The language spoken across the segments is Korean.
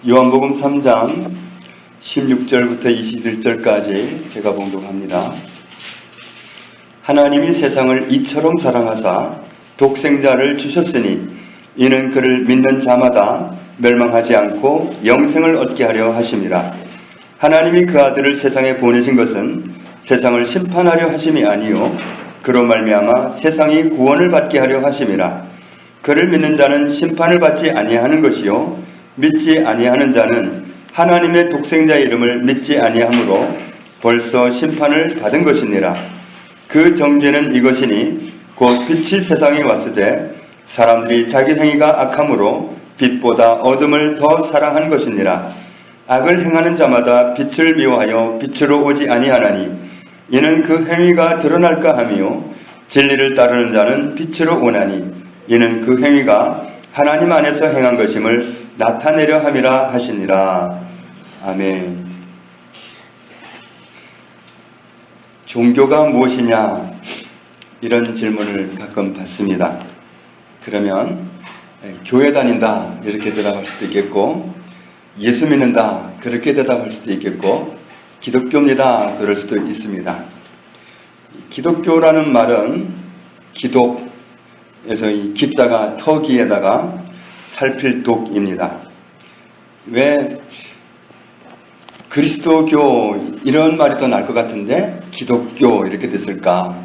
요한복음 3장 16절부터 21절까지 제가 봉독합니다. 하나님이 세상을 이처럼 사랑하사 독생자를 주셨으니 이는 그를 믿는 자마다 멸망하지 않고 영생을 얻게 하려 하심이라. 하나님이 그 아들을 세상에 보내신 것은 세상을 심판하려 하심이 아니요 그로 말미암아 세상이 구원을 받게 하려 하심이라. 그를 믿는 자는 심판을 받지 아니하는 것이요 믿지 아니하는 자는 하나님의 독생자의 이름을 믿지 아니하므로 벌써 심판을 받은 것이니라. 그 정죄는 이것이니 곧 빛이 세상에 왔으되 사람들이 자기 행위가 악함으로 빛보다 어둠을 더 사랑한 것이니라. 악을 행하는 자마다 빛을 미워하여 빛으로 오지 아니하나니 이는 그 행위가 드러날까 하며 진리를 따르는 자는 빛으로 오나니 이는 그 행위가 하나님 안에서 행한 것임을 나타내려 함이라 하시니라. 아멘. 종교가 무엇이냐? 이런 질문을 가끔 받습니다. 그러면 교회 다닌다 이렇게 대답할 수도 있겠고, 예수 믿는다 그렇게 대답할 수도 있겠고, 기독교입니다 그럴 수도 있습니다. 기독교라는 말은 기독에서 이 기자가 터기에다가 살필 독입니다. 왜 그리스도교 이런 말이 더 나을 것 같은데 기독교 이렇게 됐을까?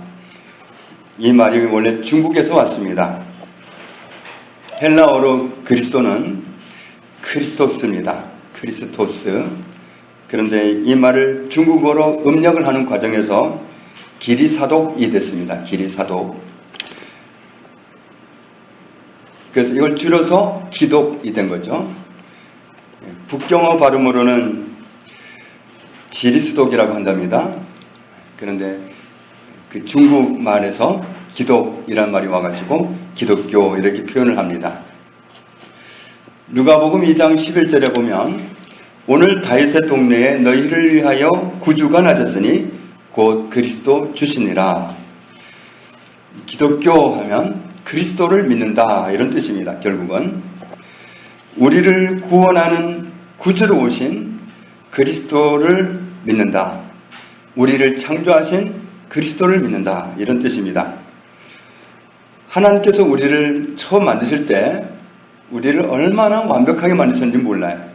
이 말이 원래 중국에서 왔습니다. 헬라어로 그리스도는 크리스토스입니다. 크리스토스. 그런데 이 말을 중국어로 음력을 하는 과정에서 기리사독이 됐습니다. 기리사독. 그래서 이걸 줄여서 기독이 된 거죠. 북경어 발음으로는 지리스독이라고 한답니다. 그런데 그 중국말에서 기독이란 말이 와가지고 기독교 이렇게 표현을 합니다. 누가복음 2장 11절에 보면 오늘 다윗의 동네에 너희를 위하여 구주가 나셨으니 곧 그리스도 주시니라. 기독교 하면 그리스도를 믿는다 이런 뜻입니다. 결국은 우리를 구원하는 구주로 오신 그리스도를 믿는다. 우리를 창조하신 그리스도를 믿는다 이런 뜻입니다. 하나님께서 우리를 처음 만드실 때 우리를 얼마나 완벽하게 만드셨는지 몰라요.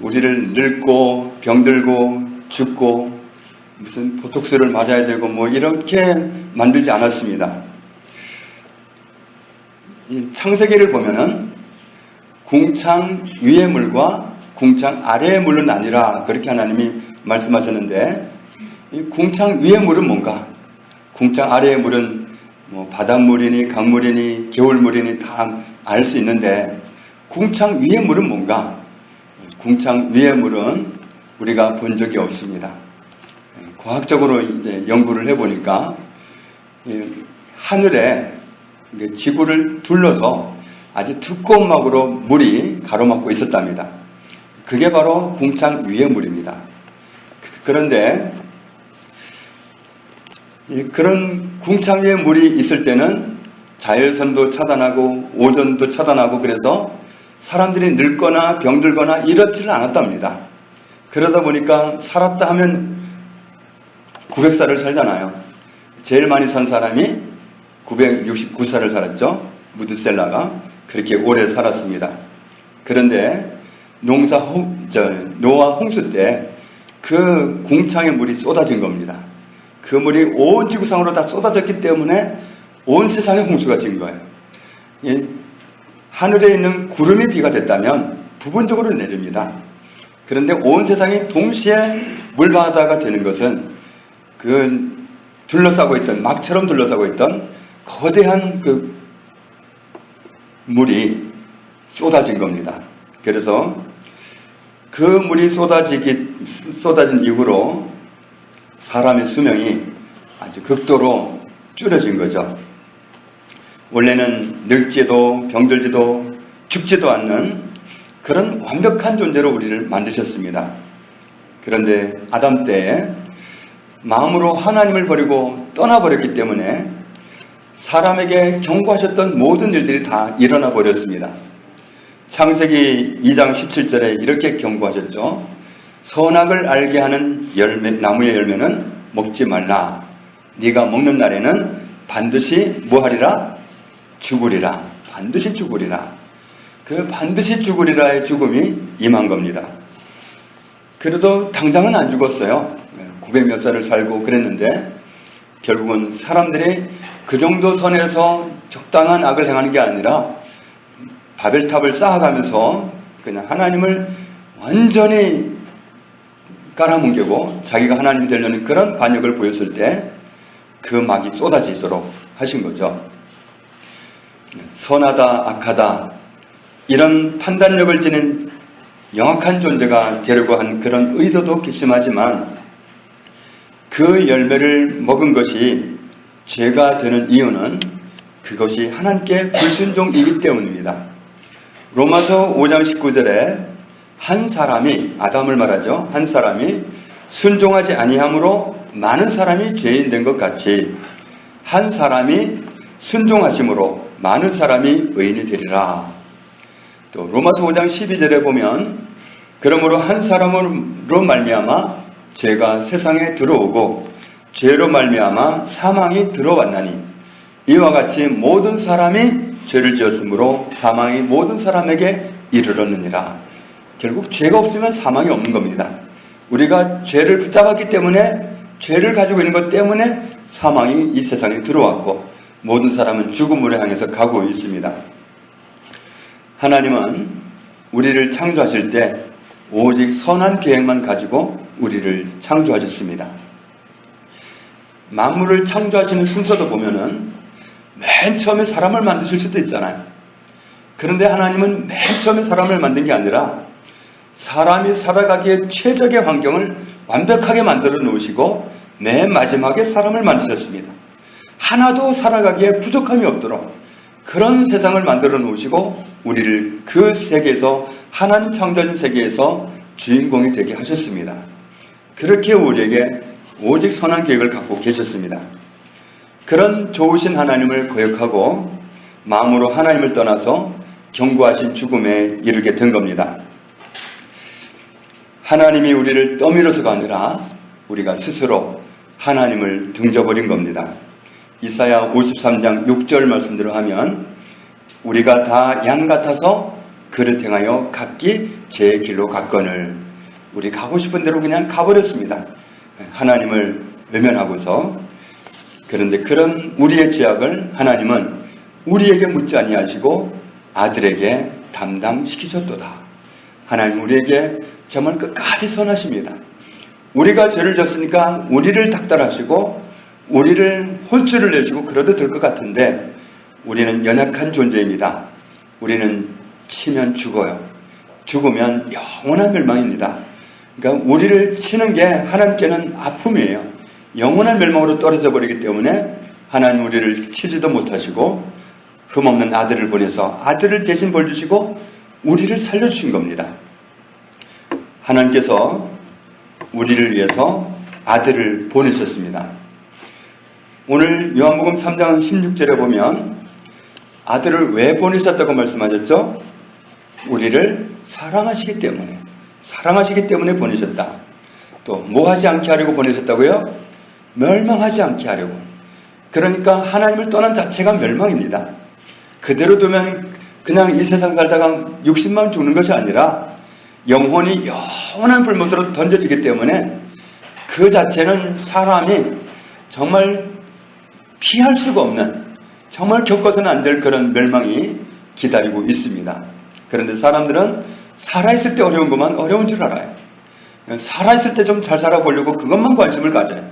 우리를 늙고 병들고 죽고 무슨 보톡스를 맞아야 되고 뭐 이렇게 만들지 않았습니다. 이 창세기를 보면은 궁창 위의 물과 궁창 아래의 물은 아니라 그렇게 하나님이 말씀하셨는데 이 궁창 위의 물은 뭔가? 궁창 아래의 물은 뭐 바닷물이니 강물이니 겨울물이니 다 알 수 있는데 궁창 위의 물은 뭔가? 궁창 위의 물은 우리가 본 적이 없습니다. 과학적으로 이제 연구를 해보니까 하늘에 지구를 둘러서 아주 두꺼운 막으로 물이 가로막고 있었답니다. 그게 바로 궁창 위의 물입니다. 그런데 그런 궁창 위의 물이 있을 때는 자외선도 차단하고 오존도 차단하고 그래서 사람들이 늙거나 병들거나 이렇지는 않았답니다. 그러다 보니까 살았다 하면 900살을 살잖아요. 제일 많이 산 사람이 969살을 살았죠. 무드셀라가 그렇게 오래 살았습니다. 그런데 노아 홍수 때 그 궁창의 물이 쏟아진 겁니다. 그 물이 온 지구상으로 다 쏟아졌기 때문에 온 세상에 홍수가 진 거예요. 하늘에 있는 구름이 비가 됐다면 부분적으로 내립니다. 그런데 온 세상이 동시에 물바다가 되는 것은 그 둘러싸고 있던 막처럼 둘러싸고 있던 거대한 그 물이 쏟아진 겁니다. 그래서 그 물이 쏟아진 이후로 사람의 수명이 아주 극도로 줄여진 거죠. 원래는 늙지도 병들지도 죽지도 않는 그런 완벽한 존재로 우리를 만드셨습니다. 그런데 아담 때에 마음으로 하나님을 버리고 떠나버렸기 때문에 사람에게 경고하셨던 모든 일들이 다 일어나 버렸습니다. 창세기 2장 17절에 이렇게 경고하셨죠. 선악을 알게 하는 나무의 열매는 먹지 말라. 네가 먹는 날에는 반드시 뭐하리라? 죽으리라. 반드시 죽으리라. 그 반드시 죽으리라의 죽음이 임한 겁니다. 그래도 당장은 안 죽었어요. 900몇 살을 살고 그랬는데 결국은 사람들이 그 정도 선에서 적당한 악을 행하는 게 아니라 바벨탑을 쌓아가면서 그냥 하나님을 완전히 깔아뭉개고 자기가 하나님이 되려는 그런 반역을 보였을 때 그 막이 쏟아지도록 하신 거죠. 선하다 악하다 이런 판단력을 지닌 영악한 존재가 되려고 한 그런 의도도 괘씸하지만 그 열매를 먹은 것이 죄가 되는 이유는 그것이 하나님께 불순종이기 때문입니다. 로마서 5장 19절에 한 사람이, 아담을 말하죠. 한 사람이 순종하지 아니함으로 많은 사람이 죄인 된 것 같이 한 사람이 순종하심으로 많은 사람이 의인이 되리라. 또 로마서 5장 12절에 보면 그러므로 한 사람으로 말미암아 죄가 세상에 들어오고 죄로 말미암아 사망이 들어왔나니 이와 같이 모든 사람이 죄를 지었으므로 사망이 모든 사람에게 이르렀느니라. 결국 죄가 없으면 사망이 없는 겁니다. 우리가 죄를 붙잡았기 때문에 죄를 가지고 있는 것 때문에 사망이 이 세상에 들어왔고 모든 사람은 죽음으로 향해서 가고 있습니다. 하나님은 우리를 창조하실 때 오직 선한 계획만 가지고 우리를 창조하셨습니다. 만물을 창조하시는 순서도 보면은 맨 처음에 사람을 만드실 수도 있잖아요. 그런데 하나님은 맨 처음에 사람을 만든 게 아니라 사람이 살아가기에 최적의 환경을 완벽하게 만들어 놓으시고 맨 마지막에 사람을 만드셨습니다. 하나도 살아가기에 부족함이 없도록 그런 세상을 만들어 놓으시고 우리를 그 세계에서 하나님 창조하신 세계에서 주인공이 되게 하셨습니다. 그렇게 우리에게 오직 선한 계획을 갖고 계셨습니다. 그런 좋으신 하나님을 거역하고 마음으로 하나님을 떠나서 경고하신 죽음에 이르게 된 겁니다. 하나님이 우리를 떠밀어서가 아니라 우리가 스스로 하나님을 등져버린 겁니다. 이사야 53장 6절 말씀대로 하면 우리가 다 양 같아서 그릇 행하여 각기 제 길로 갔거늘 우리 가고 싶은 대로 그냥 가버렸습니다. 하나님을 외면하고서. 그런데 그런 우리의 죄악을 하나님은 우리에게 묻지 아니하시고 아들에게 담당시키셨도다. 하나님 우리에게 정말 끝까지 선하십니다. 우리가 죄를 졌으니까 우리를 닥달하시고 우리를 혼쭐을 내시고 그러도 될 것 같은데 우리는 연약한 존재입니다. 우리는 치면 죽어요. 죽으면 영원한 멸망입니다. 그러니까 우리를 치는 게 하나님께는 아픔이에요. 영원한 멸망으로 떨어져 버리기 때문에 하나님 우리를 치지도 못하시고 흠없는 아들을 보내서 아들을 대신 벌 주시고 우리를 살려주신 겁니다. 하나님께서 우리를 위해서 아들을 보내셨습니다. 오늘 요한복음 3장 16절에 보면 아들을 왜 보내셨다고 말씀하셨죠? 우리를 사랑하시기 때문에 보내셨다. 또 뭐 하지 않게 하려고 보내셨다고요? 멸망하지 않게 하려고. 그러니까 하나님을 떠난 자체가 멸망입니다. 그대로 두면 그냥 이 세상 살다가 육신만 죽는 것이 아니라 영혼이 영원한 불못으로 던져지기 때문에 그 자체는 사람이 정말 피할 수가 없는, 정말 겪어서는 안 될 그런 멸망이 기다리고 있습니다. 그런데 사람들은 살아있을 때 어려운 것만 어려운 줄 알아요. 살아있을 때 좀 잘 살아보려고 그것만 관심을 가져요.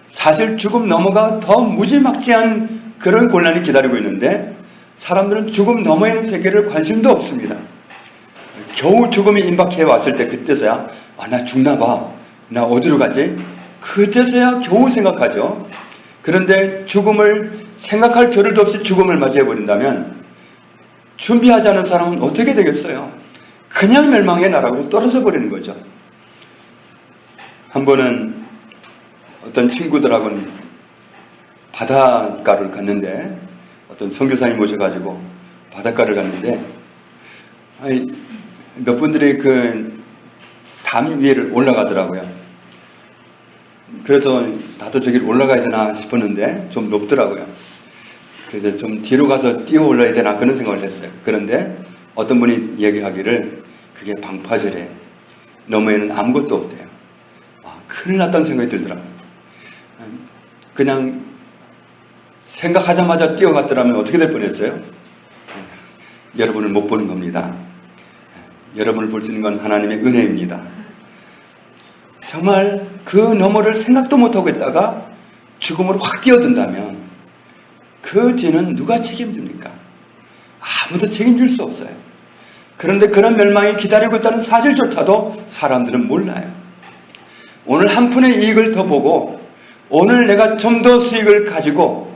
사실 죽음 넘어가 더 무지막지한 그런 곤란이 기다리고 있는데 사람들은 죽음 너머에 있는 세계를 관심도 없습니다. 겨우 죽음이 임박해 왔을 때 그때서야 나 죽나 봐. 나 어디로 가지? 그때서야 겨우 생각하죠. 그런데 죽음을 생각할 겨를도 없이 죽음을 맞이해버린다면 준비하지 않은 사람은 어떻게 되겠어요? 그냥 멸망의 나라로 떨어져 버리는 거죠. 한 번은 어떤 친구들하고는 바닷가를 갔는데 어떤 선교사님 모셔가지고 바닷가를 갔는데 아니, 몇 분들이 그 담 위를 올라가더라고요. 그래서 나도 저기를 올라가야 되나 싶었는데 좀 높더라고요. 그래서 좀 뒤로 가서 뛰어 올라야 되나 그런 생각을 했어요. 그런데 어떤 분이 얘기하기를 그게 방파제래. 너머에는 아무것도 없대요. 큰일 났다는 생각이 들더라고요. 그냥 생각하자마자 뛰어갔더라면 어떻게 될 뻔했어요? 여러분을 못 보는 겁니다. 여러분을 볼 수 있는 건 하나님의 은혜입니다. 정말 그 너머를 생각도 못하고 있다가 죽음으로 확 뛰어든다면 그 죄는 누가 책임집니까? 아무도 책임질 수 없어요. 그런데 그런 멸망이 기다리고 있다는 사실조차도 사람들은 몰라요. 오늘 한 푼의 이익을 더 보고 오늘 내가 좀 더 수익을 가지고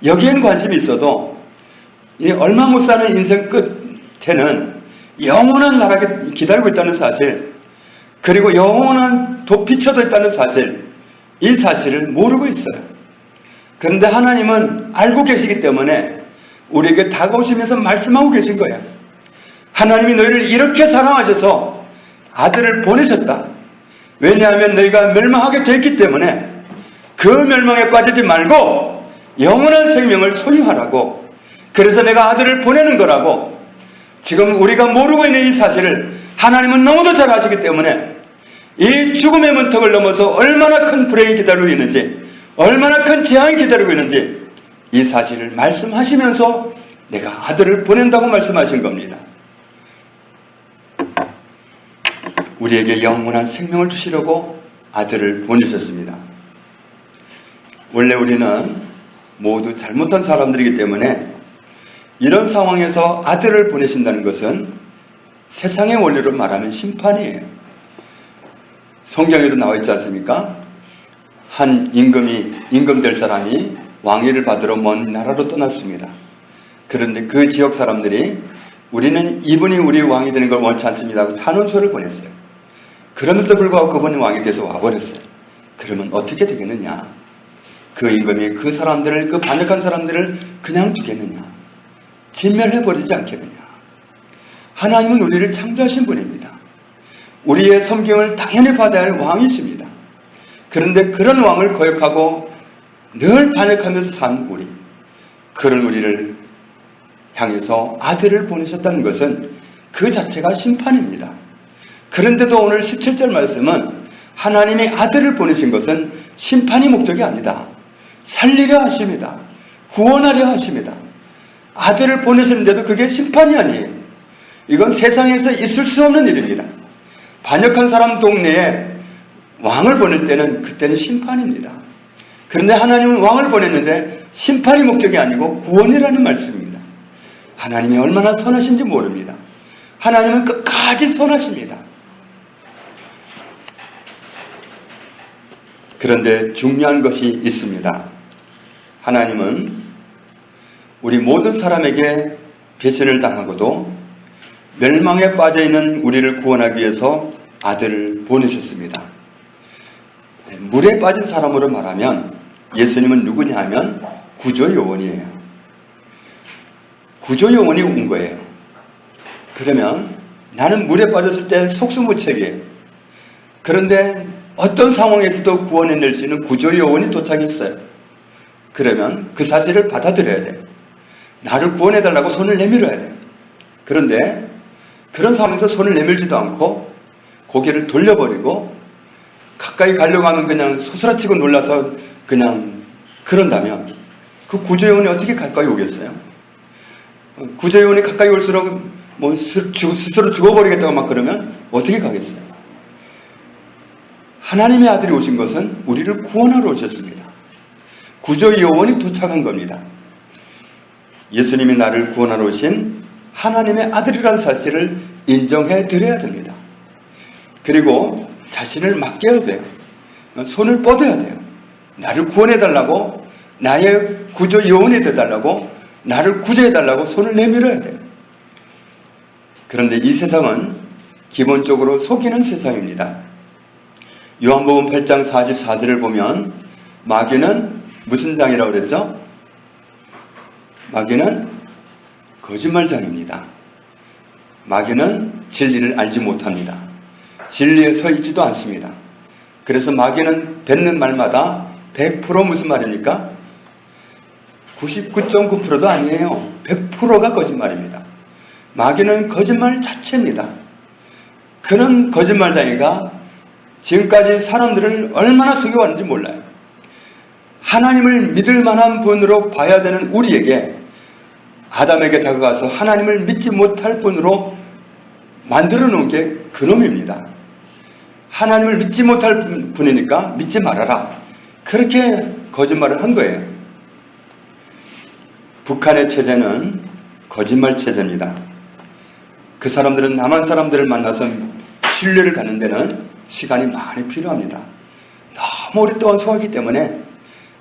여기에는 관심이 있어도 얼마 못 사는 인생 끝에는 영원한 나라가 기다리고 있다는 사실, 그리고 영원한 빛쳐져 있다는 사실, 이 사실을 모르고 있어요. 그런데 하나님은 알고 계시기 때문에 우리에게 다가오시면서 말씀하고 계신 거예요. 하나님이 너희를 이렇게 사랑하셔서 아들을 보내셨다. 왜냐하면 너희가 멸망하게 됐기 때문에 그 멸망에 빠지지 말고 영원한 생명을 소유하라고. 그래서 내가 아들을 보내는 거라고. 지금 우리가 모르고 있는 이 사실을 하나님은 너무도 잘 아시기 때문에 이 죽음의 문턱을 넘어서 얼마나 큰 불행이 기다리고 있는지, 얼마나 큰 재앙이 기다리고 있는지 이 사실을 말씀하시면서 내가 아들을 보낸다고 말씀하신 겁니다. 우리에게 영원한 생명을 주시려고 아들을 보내셨습니다. 원래 우리는 모두 잘못한 사람들이기 때문에 이런 상황에서 아들을 보내신다는 것은 세상의 원리로 말하면 심판이에요. 성경에도 나와 있지 않습니까? 한 임금 될 사람이 왕위를 받으러 먼 나라로 떠났습니다. 그런데 그 지역 사람들이 우리는 이분이 우리 왕이 되는 걸 원치 않습니다 하고 탄원서를 보냈어요. 그럼에도 불구하고 그분이 왕이 돼서 와버렸어요. 그러면 어떻게 되겠느냐? 그 임금이 그 사람들을, 그 반역한 사람들을 그냥 두겠느냐? 진멸해버리지 않겠느냐? 하나님은 우리를 창조하신 분입니다. 우리의 섬김을 당연히 받아야 할 왕이십니다. 그런데 그런 왕을 거역하고 늘 반역하면서 산 우리, 그런 우리를 향해서 아들을 보내셨다는 것은 그 자체가 심판입니다. 그런데도 오늘 17절 말씀은 하나님이 아들을 보내신 것은 심판이 목적이 아니다. 살리려 하십니다. 구원하려 하십니다. 아들을 보내시는데도 그게 심판이 아니에요. 이건 세상에서 있을 수 없는 일입니다. 반역한 사람 동네에 왕을 보낼 때는 그때는 심판입니다. 그런데 하나님은 왕을 보냈는데 심판이 목적이 아니고 구원이라는 말씀입니다. 하나님이 얼마나 선하신지 모릅니다. 하나님은 끝까지 선하십니다. 그런데 중요한 것이 있습니다. 하나님은 우리 모든 사람에게 배신을 당하고도 멸망에 빠져있는 우리를 구원하기 위해서 아들을 보내셨습니다. 물에 빠진 사람으로 말하면 예수님은 누구냐 하면 구조요원이에요. 구조요원이 온 거예요. 그러면 나는 물에 빠졌을 때 속수무책이에요. 그런데 어떤 상황에서도 구원해낼 수 있는 구조요원이 도착했어요. 그러면 그 사실을 받아들여야 돼요. 나를 구원해달라고 손을 내밀어야 돼요. 그런데 그런 상황에서 손을 내밀지도 않고 고개를 돌려버리고 가까이 가려고 하면 그냥 소스라치고 놀라서 그냥 그런다면 그 구조요원이 어떻게 가까이 오겠어요? 구조요원이 가까이 올수록 뭐 스스로 죽어버리겠다고 막 그러면 어떻게 가겠어요? 하나님의 아들이 오신 것은 우리를 구원하러 오셨습니다. 구조요원이 도착한 겁니다. 예수님이 나를 구원하러 오신 하나님의 아들이라는 사실을 인정해 드려야 됩니다. 그리고 자신을 맡겨야 돼요. 손을 뻗어야 돼요. 나를 구원해달라고, 나의 구조요원이 되달라고, 나를 구제해달라고 손을 내밀어야 돼요. 그런데 이 세상은 기본적으로 속이는 세상입니다. 요한복음 8장 44절을 보면 마귀는 무슨 장이라고 그랬죠? 마귀는 거짓말장입니다. 마귀는 진리를 알지 못합니다. 진리에 서 있지도 않습니다. 그래서 마귀는 뱉는 말마다 100% 무슨 말입니까? 99.9%도 아니에요. 100%가 거짓말입니다. 마귀는 거짓말 자체입니다. 그런 거짓말쟁이가 지금까지 사람들을 얼마나 속여왔는지 몰라요. 하나님을 믿을 만한 분으로 봐야 되는 우리에게 아담에게 다가가서 하나님을 믿지 못할 분으로 만들어 놓은 게 그놈입니다. 하나님을 믿지 못할 분이니까 믿지 말아라. 그렇게 거짓말을 한 거예요. 북한의 체제는 거짓말 체제입니다. 그 사람들은 남한 사람들을 만나서 신뢰를 갖는 데는 시간이 많이 필요합니다. 너무 오랫동안 소화하기 때문에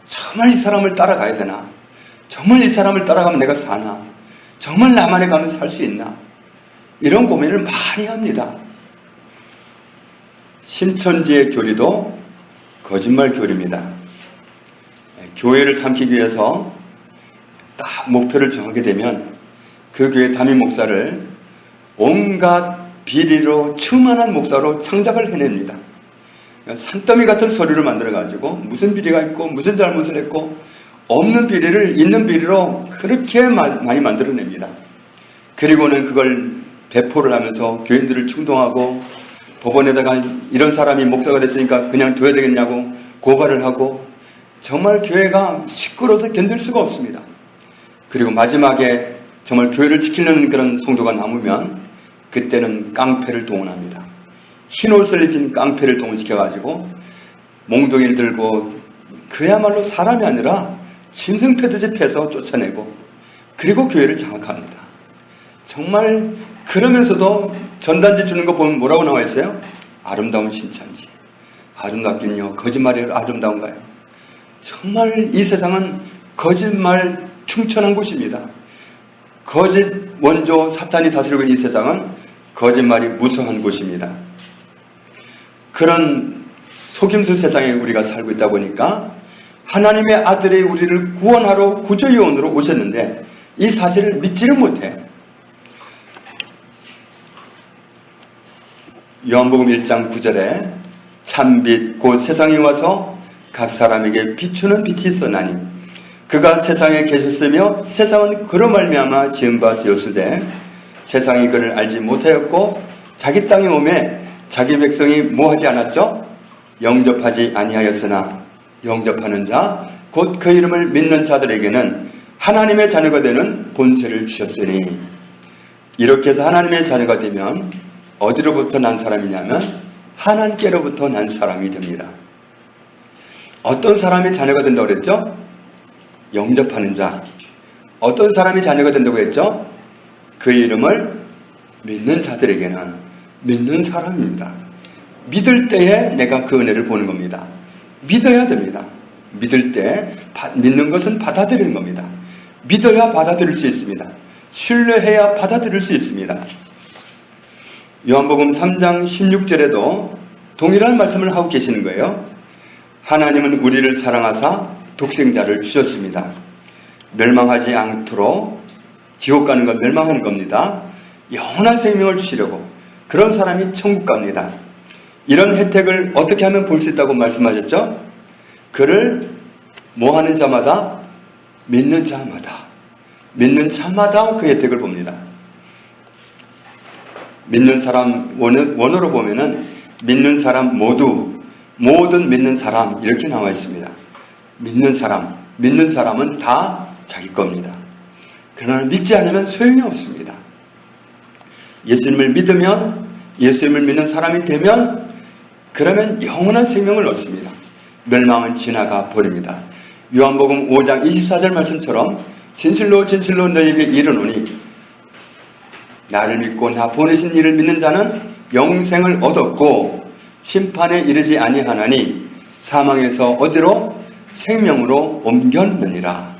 정말 이 사람을 따라가야 되나? 정말 이 사람을 따라가면 내가 사나? 정말 남한에 가면 살 수 있나? 이런 고민을 많이 합니다. 신천지의 교리도 거짓말 교리입니다. 교회를 삼키기 위해서 딱 목표를 정하게 되면 그 교회 담임 목사를 온갖 비리로 충만한 목사로 창작을 해냅니다. 산더미 같은 소리를 만들어가지고 무슨 비리가 있고 무슨 잘못을 했고 없는 비리를 있는 비리로 그렇게 많이 만들어냅니다. 그리고는 그걸 배포를 하면서 교인들을 충동하고 법원에다가 이런 사람이 목사가 됐으니까 그냥 둬야 되겠냐고 고발을 하고 정말 교회가 시끄러워서 견딜 수가 없습니다. 그리고 마지막에 정말 교회를 지키려는 그런 성도가 남으면 그때는 깡패를 동원합니다. 흰 옷을 입힌 깡패를 동원시켜가지고 몽둥이를 들고 그야말로 사람이 아니라 짐승 패듯이 패서 쫓아내고 그리고 교회를 장악합니다. 정말 그러면서도 전단지 주는 거 보면 뭐라고 나와 있어요? 아름다운 칭찬지. 아름답긴요. 거짓말이 아름다운가요? 정말 이 세상은 거짓말 충천한 곳입니다. 거짓 원조 사탄이 다스리고 있는 이 세상은 거짓말이 무성한 곳입니다. 그런 속임수 세상에 우리가 살고 있다 보니까 하나님의 아들이 우리를 구원하러 구조요원으로 오셨는데 이 사실을 믿지를 못해. 요한복음 1장 9절에 참빛 곧 세상에 와서 각 사람에게 비추는 빛이 있었나니 그가 세상에 계셨으며 세상은 그로 말미암아 지은 바 되었으되 세상이 그를 알지 못하였고 자기 땅에 오매 자기 백성이 뭐하지 않았죠? 영접하지 아니하였으나 영접하는 자 곧 그 이름을 믿는 자들에게는 하나님의 자녀가 되는 본세를 주셨으니 이렇게 해서 하나님의 자녀가 되면 어디로부터 난 사람이냐면 하나님께로부터 난 사람이 됩니다. 어떤 사람이 자녀가 된다고 그랬죠? 영접하는 자. 어떤 사람이 자녀가 된다고 했죠? 그 이름을 믿는 자들에게는 믿는 사람입니다. 믿을 때에 내가 그 은혜를 보는 겁니다. 믿어야 됩니다. 믿을 때 믿는 것은 받아들이는 겁니다. 믿어야 받아들일 수 있습니다. 신뢰해야 받아들일 수 있습니다. 요한복음 3장 16절에도 동일한 말씀을 하고 계시는 거예요. 하나님은 우리를 사랑하사 독생자를 주셨습니다. 멸망하지 않도록 지옥 가는 건 멸망하는 겁니다. 영원한 생명을 주시려고 그런 사람이 천국 갑니다. 이런 혜택을 어떻게 하면 볼 수 있다고 말씀하셨죠? 그를 뭐하는 자마다 믿는 자마다 그 혜택을 봅니다. 믿는 사람 원어로 보면은 믿는 사람 모든 믿는 사람 이렇게 나와 있습니다. 믿는 사람은 다 자기 겁니다. 그러나 믿지 않으면 소용이 없습니다. 예수님을 믿으면 예수님을 믿는 사람이 되면 그러면 영원한 생명을 얻습니다. 멸망은 지나가 버립니다. 요한복음 5장 24절 말씀처럼 진실로 진실로 너희에게 이르노니 나를 믿고 나 보내신 이를 믿는 자는 영생을 얻었고 심판에 이르지 아니하나니 사망에서 어디로? 생명으로 옮겼느니라.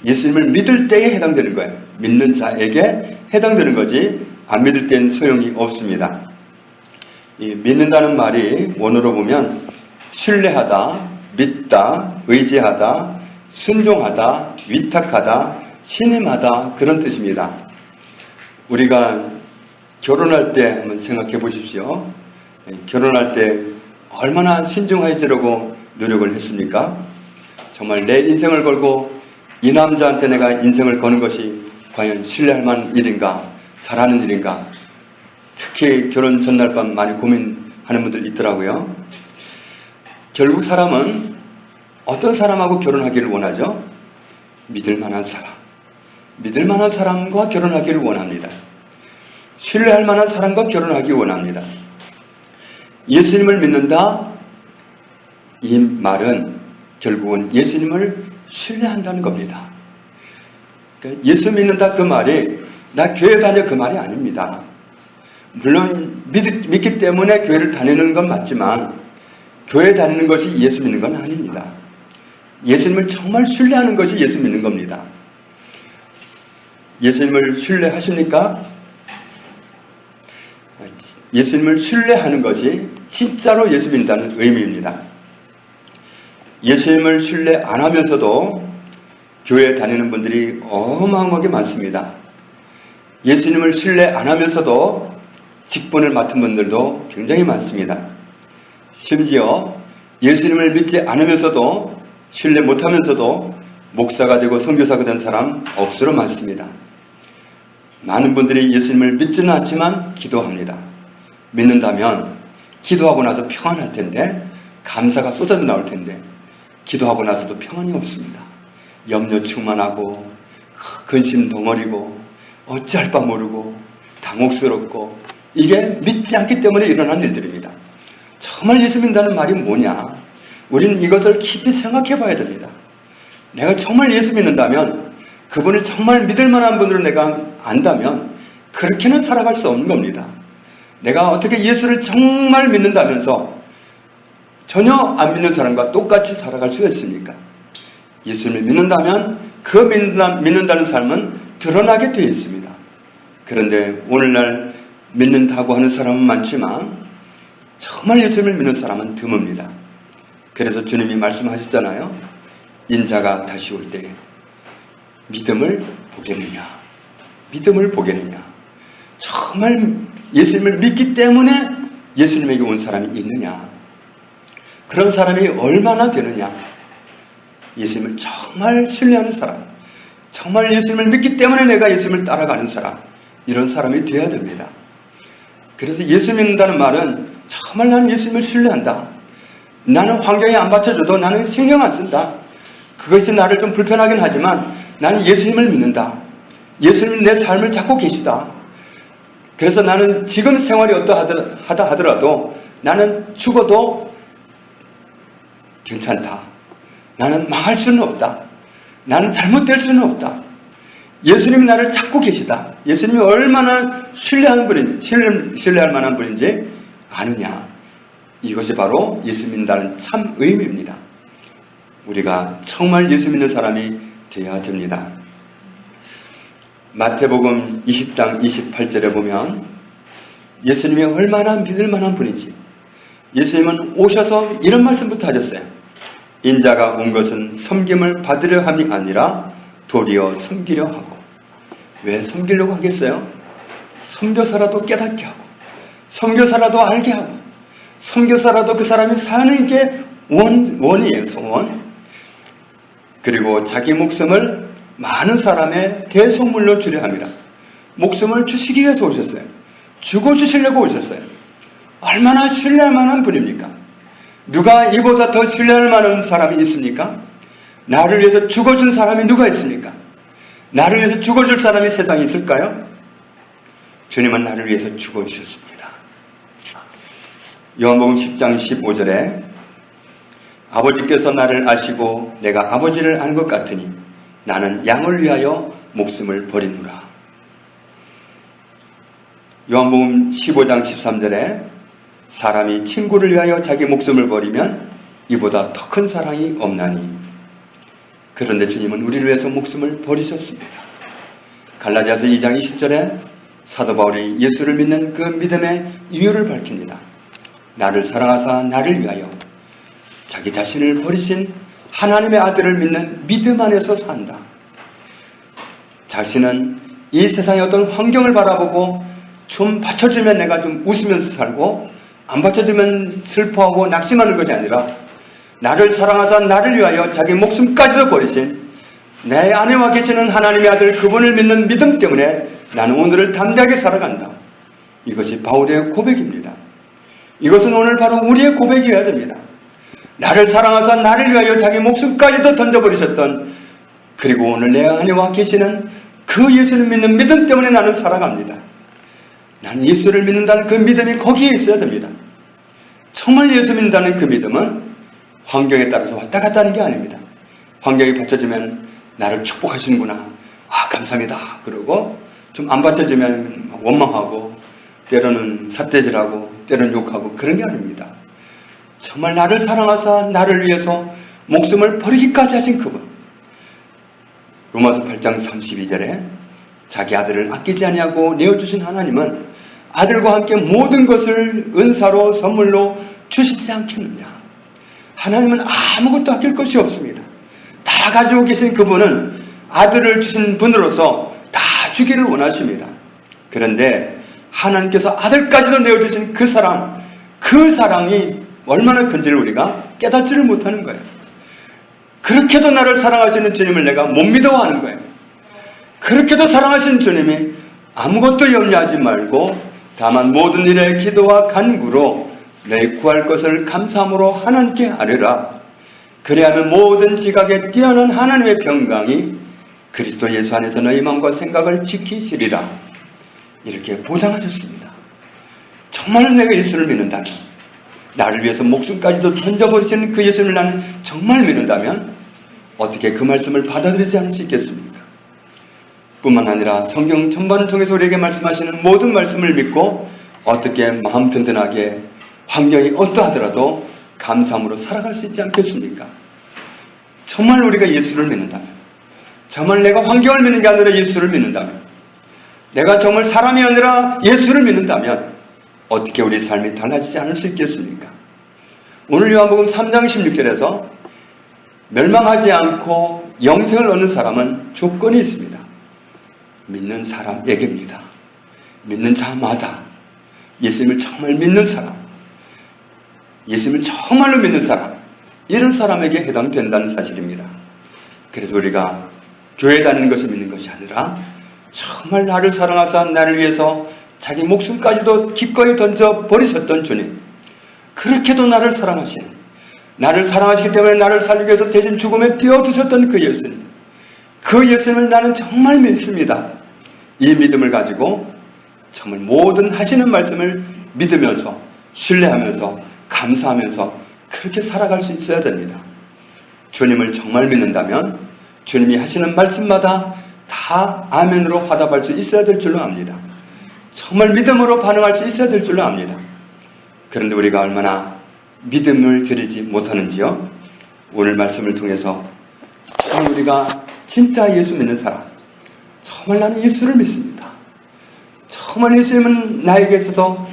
예수님을 믿을 때에 해당되는 거예요. 믿는 자에게 해당되는 거지 안 믿을 때는 소용이 없습니다. 이 믿는다는 말이 원어로 보면 신뢰하다, 믿다, 의지하다, 순종하다, 위탁하다, 신임하다 그런 뜻입니다. 우리가 결혼할 때 한번 생각해 보십시오. 결혼할 때 얼마나 신중해지려고 노력을 했습니까? 정말 내 인생을 걸고 이 남자한테 내가 인생을 거는 것이 과연 신뢰할 만한 일인가, 잘하는 일인가. 특히 결혼 전날 밤 많이 고민하는 분들 있더라고요. 결국 사람은 어떤 사람하고 결혼하기를 원하죠? 믿을 만한 사람. 믿을 만한 사람과 결혼하기를 원합니다. 신뢰할 만한 사람과 결혼하기 원합니다. 예수님을 믿는다? 이 말은 결국은 예수님을 신뢰한다는 겁니다. 그러니까 예수 믿는다 그 말이 나 교회 다녀 그 말이 아닙니다. 물론 믿기 때문에 교회를 다니는 건 맞지만 교회 다니는 것이 예수 믿는 건 아닙니다. 예수님을 정말 신뢰하는 것이 예수 믿는 겁니다. 예수님을 신뢰하십니까? 예수님을 신뢰하는 것이 진짜로 예수 믿는다는 의미입니다. 예수님을 신뢰 안 하면서도 교회에 다니는 분들이 어마어마하게 많습니다. 예수님을 신뢰 안 하면서도 직분을 맡은 분들도 굉장히 많습니다. 심지어 예수님을 믿지 않으면서도 신뢰 못하면서도 목사가 되고 선교사가 된 사람 억수로 많습니다. 많은 분들이 예수님을 믿지는 않지만 기도합니다. 믿는다면 기도하고 나서 평안할 텐데 감사가 쏟아져 나올 텐데 기도하고 나서도 평안이 없습니다. 염려 충만하고 근심 덩어리고 어찌할 바 모르고 당혹스럽고 이게 믿지 않기 때문에 일어난 일들입니다. 정말 예수 믿는다는 말이 뭐냐? 우리는 이것을 깊이 생각해 봐야 됩니다. 내가 정말 예수 믿는다면 그분을 정말 믿을 만한 분으로 내가 안다면 그렇게는 살아갈 수 없는 겁니다. 내가 어떻게 예수를 정말 믿는다면서 전혀 안 믿는 사람과 똑같이 살아갈 수가 있습니까? 예수를 믿는다면 그 믿는다는 삶은 드러나게 되어 있습니다. 그런데 오늘날 믿는다고 하는 사람은 많지만 정말 예수를 믿는 사람은 드뭅니다. 그래서 주님이 말씀하셨잖아요. 인자가 다시 올 때 믿음을 보겠느냐? 믿음을 보겠느냐? 정말 예수님을 믿기 때문에 예수님에게 온 사람이 있느냐? 그런 사람이 얼마나 되느냐? 예수님을 정말 신뢰하는 사람, 정말 예수님을 믿기 때문에 내가 예수님을 따라가는 사람, 이런 사람이 되어야 됩니다. 그래서 예수 믿는다는 말은 정말 나는 예수님을 신뢰한다. 나는 환경이 안 받쳐줘도 나는 신경 안 쓴다. 그것이 나를 좀 불편하긴 하지만 나는 예수님을 믿는다. 예수님이 내 삶을 잡고 계시다. 그래서 나는 지금 생활이 어떠하다 하더라도 나는 죽어도 괜찮다. 나는 망할 수는 없다. 나는 잘못될 수는 없다. 예수님이 나를 찾고 계시다. 예수님이 얼마나 신뢰할 만한 분인지 아느냐. 이것이 바로 예수 믿는다는 참 의미입니다. 우리가 정말 예수 믿는 사람이 되어야 됩니다. 마태복음 20장 28절에 보면 예수님이 얼마나 믿을 만한 분인지 예수님은 오셔서 이런 말씀부터 하셨어요. 인자가 온 것은 섬김을 받으려 함이 아니라 도리어 섬기려 하고. 왜 섬기려고 하겠어요? 선교사라도 깨닫게 하고 선교사라도 알게 하고 선교사라도 그 사람이 사는 게 원이에요. 소원. 그리고 자기 목숨을 많은 사람의 대속물로 주려 합니다. 목숨을 주시기 위해서 오셨어요. 죽어주시려고 오셨어요. 얼마나 신뢰할 만한 분입니까? 누가 이보다 더 신뢰할 만한 사람이 있습니까? 나를 위해서 죽어준 사람이 누가 있습니까? 나를 위해서 죽어줄 사람이 세상에 있을까요? 주님은 나를 위해서 죽어주셨습니다. 요한복음 10장 15절에 아버지께서 나를 아시고 내가 아버지를 안 것 같으니 나는 양을 위하여 목숨을 버리노라. 요한복음 15장 13절에 사람이 친구를 위하여 자기 목숨을 버리면 이보다 더 큰 사랑이 없나니. 그런데 주님은 우리를 위해서 목숨을 버리셨습니다. 갈라디아서 2장 20절에 사도 바울이 예수를 믿는 그 믿음의 이유를 밝힙니다. 나를 사랑하사 나를 위하여 자기 자신을 버리신 하나님의 아들을 믿는 믿음 안에서 산다. 자신은 이 세상의 어떤 환경을 바라보고 좀 받쳐주면 내가 좀 웃으면서 살고 안 받쳐주면 슬퍼하고 낙심하는 것이 아니라 나를 사랑하사 나를 위하여 자기 목숨까지도 버리신 내 안에와 계시는 하나님의 아들 그분을 믿는 믿음 때문에 나는 오늘을 담대하게 살아간다. 이것이 바울의 고백입니다. 이것은 오늘 바로 우리의 고백이어야 됩니다. 나를 사랑하사 나를 위하여 자기 목숨까지도 던져버리셨던, 그리고 오늘 내 안에와 계시는 그 예수를 믿는 믿음 때문에 나는 살아갑니다. 나는 예수를 믿는다는 그 믿음이 거기에 있어야 됩니다. 정말 예수 믿는다는 그 믿음은 환경에 따라서 왔다 갔다 하는 게 아닙니다. 환경이 받쳐주면 나를 축복하시는구나, 아 감사합니다 그러고, 좀 안 받쳐주면 원망하고 때로는 삿대질하고 때로는 욕하고 그런 게 아닙니다. 정말 나를 사랑하사 나를 위해서 목숨을 버리기까지 하신 그분, 로마서 8장 32절에 자기 아들을 아끼지 아니하고 내어주신 하나님은 아들과 함께 모든 것을 은사로 선물로 주시지 않겠느냐. 하나님은 아무것도 아낄 것이 없습니다. 다 가지고 계신 그분은 아들을 주신 분으로서 다 주기를 원하십니다. 그런데 하나님께서 아들까지도 내어주신 그 사랑, 그 사랑이 얼마나 큰지를 우리가 깨닫지를 못하는 거예요. 그렇게도 나를 사랑하시는 주님을 내가 못 믿어하는 거예요. 그렇게도 사랑하시는 주님이 아무것도 염려하지 말고 다만 모든 일에 기도와 간구로 내 구할 것을 감사함으로 하나님께 아뢰라. 그리하면 모든 지각에 뛰어난 하나님의 평강이 그리스도 예수 안에서 너희 마음과 생각을 지키시리라. 이렇게 보장하셨습니다. 정말 내가 예수를 믿는다면, 나를 위해서 목숨까지도 던져버리시는 그 예수를 나는 정말 믿는다면 어떻게 그 말씀을 받아들이지 않을 수 있겠습니까? 뿐만 아니라 성경 전반을 통해서 우리에게 말씀하시는 모든 말씀을 믿고 어떻게 마음 든든하게 환경이 어떠하더라도 감사함으로 살아갈 수 있지 않겠습니까? 정말 우리가 예수를 믿는다면, 정말 내가 환경을 믿는 게 아니라 예수를 믿는다면, 내가 정말 사람이 아니라 예수를 믿는다면 어떻게 우리 삶이 달라지지 않을 수 있겠습니까? 오늘 요한복음 3장 16절에서 멸망하지 않고 영생을 얻는 사람은 조건이 있습니다. 믿는 사람에게입니다. 믿는 자마다, 예수님을 정말 믿는 사람, 예수님을 정말로 믿는 사람, 이런 사람에게 해당된다는 사실입니다. 그래서 우리가 교회 다니는 것을 믿는 것이 아니라 정말 나를 사랑하사 나를 위해서 자기 목숨까지도 기꺼이 던져버리셨던 주님, 그렇게도 나를 사랑하시는, 나를 사랑하시기 때문에 나를 살리기 위해서 대신 죽음에 뛰어드셨던 그 예수님, 그 예수님을 나는 정말 믿습니다. 이 믿음을 가지고 정말 모든 하시는 말씀을 믿으면서 신뢰하면서 감사하면서 그렇게 살아갈 수 있어야 됩니다. 주님을 정말 믿는다면 주님이 하시는 말씀마다 다 아멘으로 화답할 수 있어야 될 줄로 압니다. 정말 믿음으로 반응할 수 있어야 될 줄로 압니다. 그런데 우리가 얼마나 믿음을 드리지 못하는지요? 오늘 말씀을 통해서 정말 우리가 진짜 예수 믿는 사람, 정말 나는 예수를 믿습니다. 정말 예수님은 나에게 있어서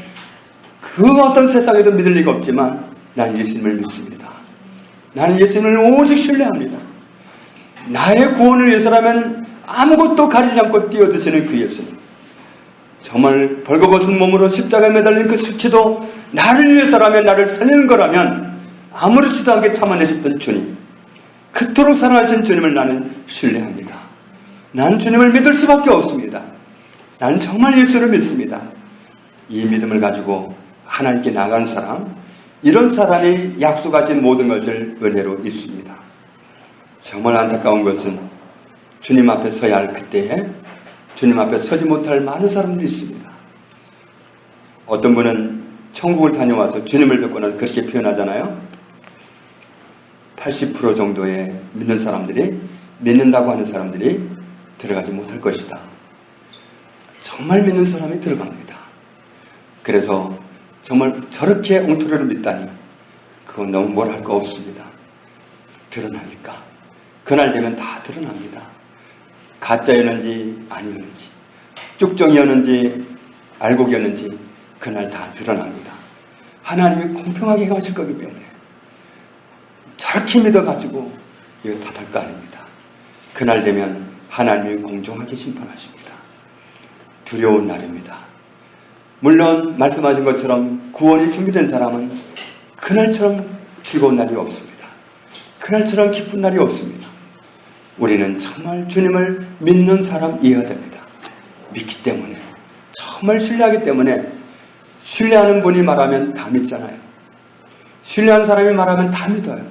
그 어떤 세상에도 믿을 리가 없지만 나는 예수님을 믿습니다. 나는 예수님을 오직 신뢰합니다. 나의 구원을 위해서라면 아무것도 가리지 않고 뛰어드시는 그 예수님, 정말 벌거벗은 몸으로 십자가에 매달린 그 수치도 나를 위해서라면, 나를 살리는 거라면 아무렇지도 않게 참아내셨던 주님, 그토록 사랑하신 주님을 나는 신뢰합니다. 나는 주님을 믿을 수밖에 없습니다. 나는 정말 예수를 믿습니다. 이 믿음을 가지고 하나님께 나가는 사람, 이런 사람이 약속하신 모든 것을 은혜로 입습니다. 정말 안타까운 것은 주님 앞에 서야 할 그때에 주님 앞에 서지 못할 많은 사람들이 있습니다. 어떤 분은 천국을 다녀와서 주님을 뵙고 나서 그렇게 표현하잖아요. 80% 정도의 믿는 사람들이, 믿는다고 하는 사람들이 들어가지 못할 것이다. 정말 믿는 사람이 들어갑니다. 그래서 정말 저렇게 엉터리로 믿다니 그건 너무 뭘 할 거 없습니다. 드러나니까. 그날 되면 다 드러납니다. 가짜였는지 아니었는지, 쭉정이었는지 알곡이었는지 그날 다 드러납니다. 하나님이 공평하게 행하실 거기 때문에 저렇게 믿어가지고 이거 다 될 거 아닙니다. 그날 되면 하나님이 공정하게 심판하십니다. 두려운 날입니다. 물론 말씀하신 것처럼 구원이 준비된 사람은 그날처럼 즐거운 날이 없습니다. 그날처럼 기쁜 날이 없습니다. 우리는 정말 주님을 믿는 사람이어야 됩니다. 믿기 때문에, 정말 신뢰하기 때문에, 신뢰하는 분이 말하면 다 믿잖아요. 신뢰하는 사람이 말하면 다 믿어요.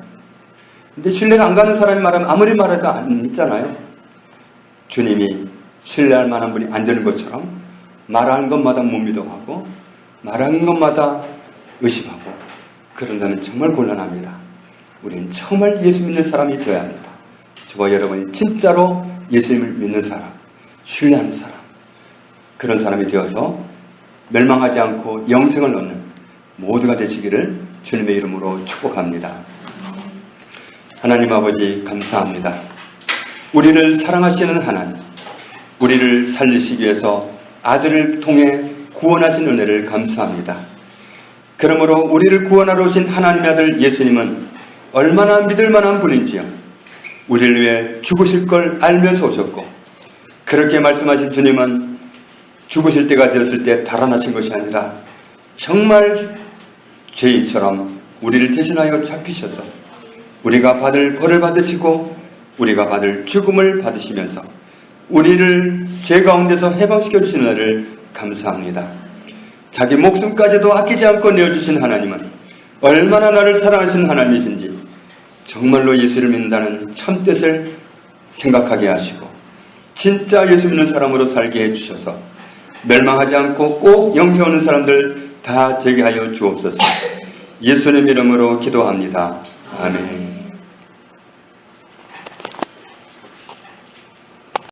근데 신뢰가 안 가는 사람이 말하면 아무리 말해도 안 믿잖아요. 주님이 신뢰할 만한 분이 안 되는 것처럼 말하는 것마다 못 믿어하고 말하는 것마다 의심하고 그런다면 정말 곤란합니다. 우리는 정말 예수 믿는 사람이 되어야 합니다. 저와 여러분이 진짜로 예수님을 믿는 사람, 신뢰하는 사람, 그런 사람이 되어서 멸망하지 않고 영생을 얻는 모두가 되시기를 주님의 이름으로 축복합니다. 하나님 아버지 감사합니다. 우리를 사랑하시는 하나님, 우리를 살리시기 위해서 아들을 통해 구원하신 은혜를 감사합니다. 그러므로 우리를 구원하러 오신 하나님의 아들 예수님은 얼마나 믿을 만한 분인지요. 우리를 위해 죽으실 걸 알면서 오셨고, 그렇게 말씀하신 주님은 죽으실 때가 되었을 때 달아나신 것이 아니라 정말 죄인처럼 우리를 대신하여 잡히셔서 우리가 받을 벌을 받으시고 우리가 받을 죽음을 받으시면서 우리를 죄 가운데서 해방시켜 주신 은혜를 감사합니다. 자기 목숨까지도 아끼지 않고 내어주신 하나님은 얼마나 나를 사랑하시는 하나님이신지 정말로 예수를 믿는다는 참뜻을 생각하게 하시고 진짜 예수 믿는 사람으로 살게 해주셔서 멸망하지 않고 꼭 영생 얻는 사람들 다 되게 하여 주옵소서. 예수님 이름으로 기도합니다. 아멘.